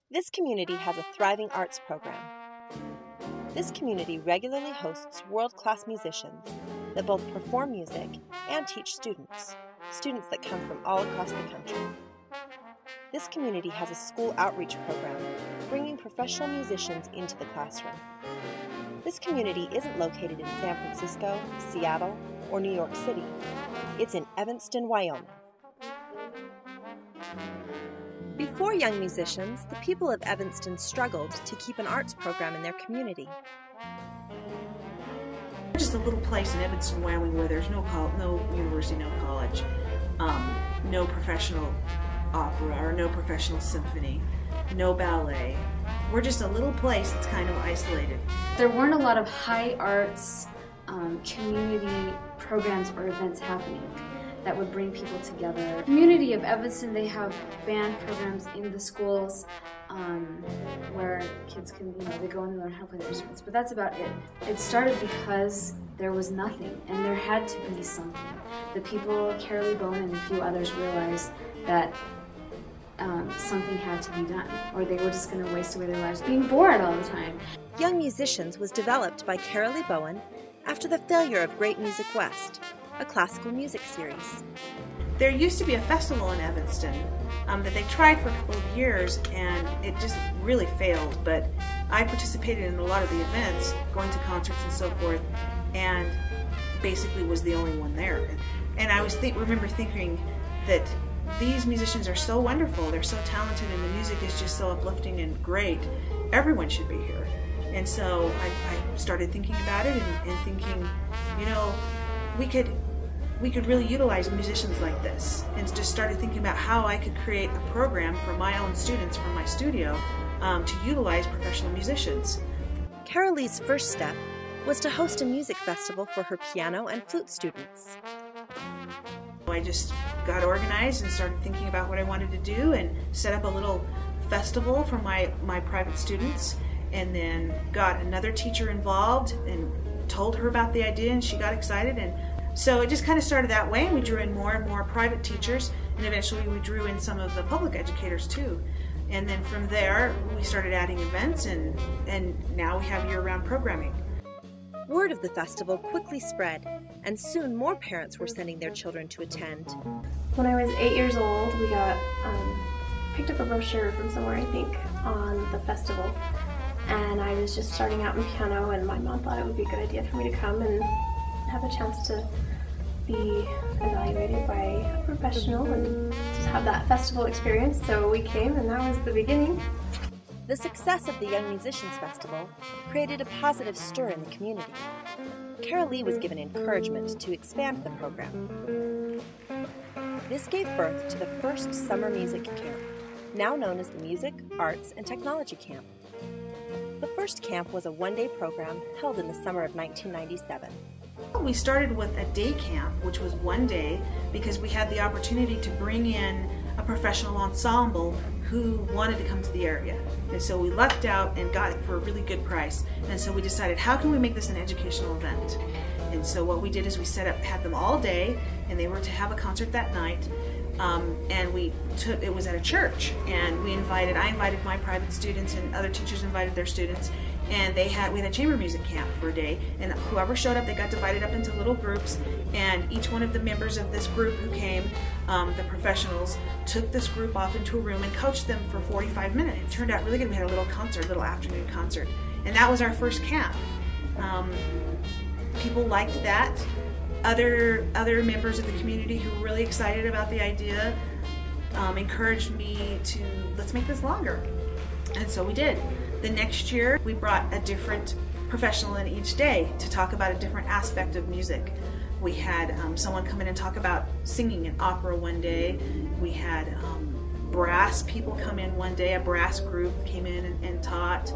This community has a thriving arts program. This community regularly hosts world-class musicians that both perform music and teach students that come from all across the country. This community has a school outreach program, bringing professional musicians into the classroom. This community isn't located in San Francisco, Seattle, or New York City. It's in Evanston, Wyoming. Before Young Musicians, the people of Evanston struggled to keep an arts program in their community. Just a little place in Evanston, Wyoming where there's no university, no college, no professional opera or no professional symphony, no ballet. We're just a little place that's kind of isolated. There weren't a lot of high arts community programs or events happening that would bring people together. The community of Evanston, they have band programs in the schools where kids can, they go and they learn how to play their instruments, but that's about it. It started because there was nothing, and there had to be something. The people, Carolee Bowen and a few others, realized that something had to be done, or they were just going to waste away their lives being bored all the time. Young Musicians was developed by Carolee Bowen after the failure of Great Music West, a classical music series. There used to be a festival in Evanston that they tried for a couple of years, and it just really failed, but I participated in a lot of the events, going to concerts and so forth, and basically was the only one there. And I remember thinking that these musicians are so wonderful, they're so talented, and the music is just so uplifting and great. Everyone should be here. And so I started thinking about it and thinking, we could really utilize musicians like this, and just started thinking about how I could create a program for my own students from my studio to utilize professional musicians. Carolee's first step was to host a music festival for her piano and flute students. I just got organized and started thinking about what I wanted to do and set up a little festival for my private students, and then got another teacher involved and told her about the idea, and she got excited, and so it just kind of started that way, and we drew in more and more private teachers, and eventually we drew in some of the public educators too. And then from there we started adding events, and now we have year-round programming. Word of the festival quickly spread, and soon more parents were sending their children to attend. When I was 8 years old, we got picked up a brochure from somewhere, I think, on the festival, and I was just starting out in piano, and my mom thought it would be a good idea for me to come and have a chance to be evaluated by a professional and just have that festival experience. So we came, and that was the beginning. The success of the Young Musicians Festival created a positive stir in the community. Carolee was given encouragement to expand the program. This gave birth to the first summer music camp, now known as the Music, Arts, and Technology Camp. The first camp was a one-day program held in the summer of 1997. We started with a day camp, which was one day, because we had the opportunity to bring in a professional ensemble who wanted to come to the area. And so we lucked out and got it for a really good price. And so we decided, how can we make this an educational event? And so what we did is we had them all day, and they were to have a concert that night. And it was at a church, and I invited my private students, and other teachers invited their students, and we had a chamber music camp for a day, and whoever showed up, they got divided up into little groups, and each one of the members of this group who came, the professionals, took this group off into a room and coached them for 45 minutes. It turned out really good. We had a little concert, a little afternoon concert, and that was our first camp. People liked that. Other members of the community who were really excited about the idea encouraged me to, let's make this longer. And so we did. The next year we brought a different professional in each day to talk about a different aspect of music. We had someone come in and talk about singing in opera one day. We had brass people come in one day. A brass group came in and taught,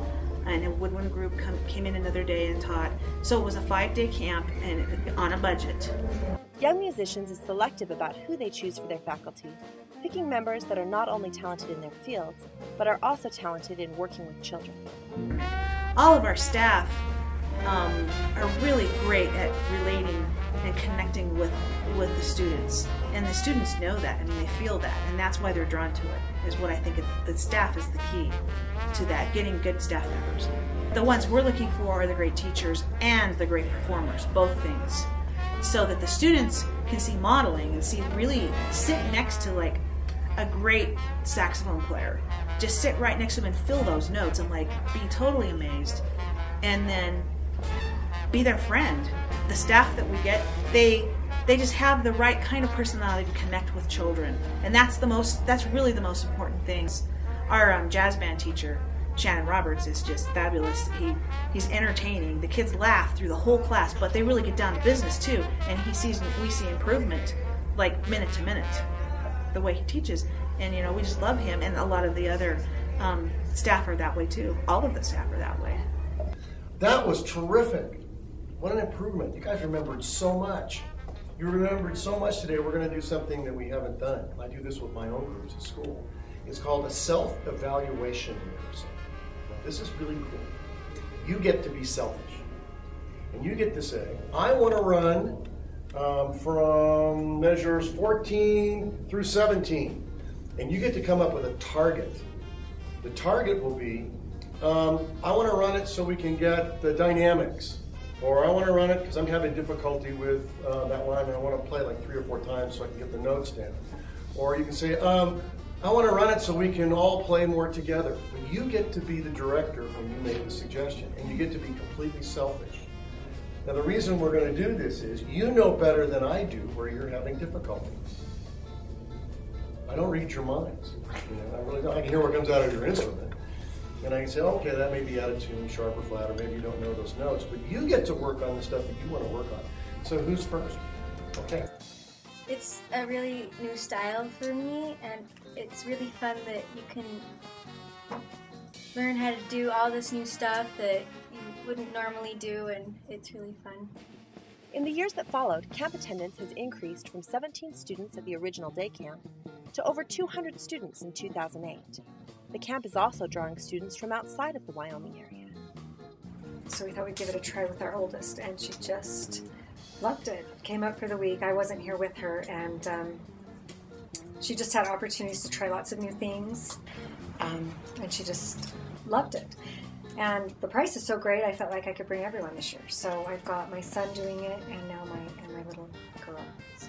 and a woodwind group came in another day and taught. So it was a 5-day camp and on a budget. Young Musicians is selective about who they choose for their faculty, picking members that are not only talented in their fields, but are also talented in working with children. All of our staff are really great at relating and connecting with the students. And the students know that. I mean, they feel that, and that's why they're drawn to it, is what I think the staff is the key to that, getting good staff members. The ones we're looking for are the great teachers and the great performers, both things, so that the students can see modeling and see, really sit next to like a great saxophone player. Just sit right next to them and fill those notes and like be totally amazed, and then be their friend. The staff that we get, they just have the right kind of personality to connect with children, and that's really the most important things. Our jazz band teacher, Shannon Roberts, is just fabulous. He's entertaining. The kids laugh through the whole class, but they really get down to business too, and we see improvement like minute to minute the way he teaches, and we just love him. And a lot of the other staff are that way too. All of the staff are that way. That was terrific. What an improvement. You guys remembered so much. You remembered so much today. We're going to do something that we haven't done. I do this with my own groups at school. It's called a self-evaluation rehearsal. Now, this is really cool. You get to be selfish. And you get to say, I want to run from measures 14 through 17. And you get to come up with a target. The target will be, I want to run it so we can get the dynamics. Or I want to run it because I'm having difficulty with that line and I want to play like 3 or 4 times so I can get the notes down. Or you can say, I want to run it so we can all play more together. But you get to be the director when you make the suggestion, and you get to be completely selfish. Now the reason we're going to do this is, you know better than I do where you're having difficulty. I don't read your minds. I really don't. I can hear what comes out of your instrument. And I can say, okay, that may be out of tune, sharp or flat, or maybe you don't know those notes, but you get to work on the stuff that you want to work on. So who's first? Okay. It's a really new style for me, and it's really fun that you can learn how to do all this new stuff that you wouldn't normally do, and it's really fun. In the years that followed, camp attendance has increased from 17 students at the original day camp to over 200 students in 2008. The camp is also drawing students from outside of the Wyoming area. So we thought we'd give it a try with our oldest, and she just loved it. Came up for the week. I wasn't here with her, and she just had opportunities to try lots of new things, and she just loved it. And the price is so great, I felt like I could bring everyone this year. So I've got my son doing it, and now my little girl. So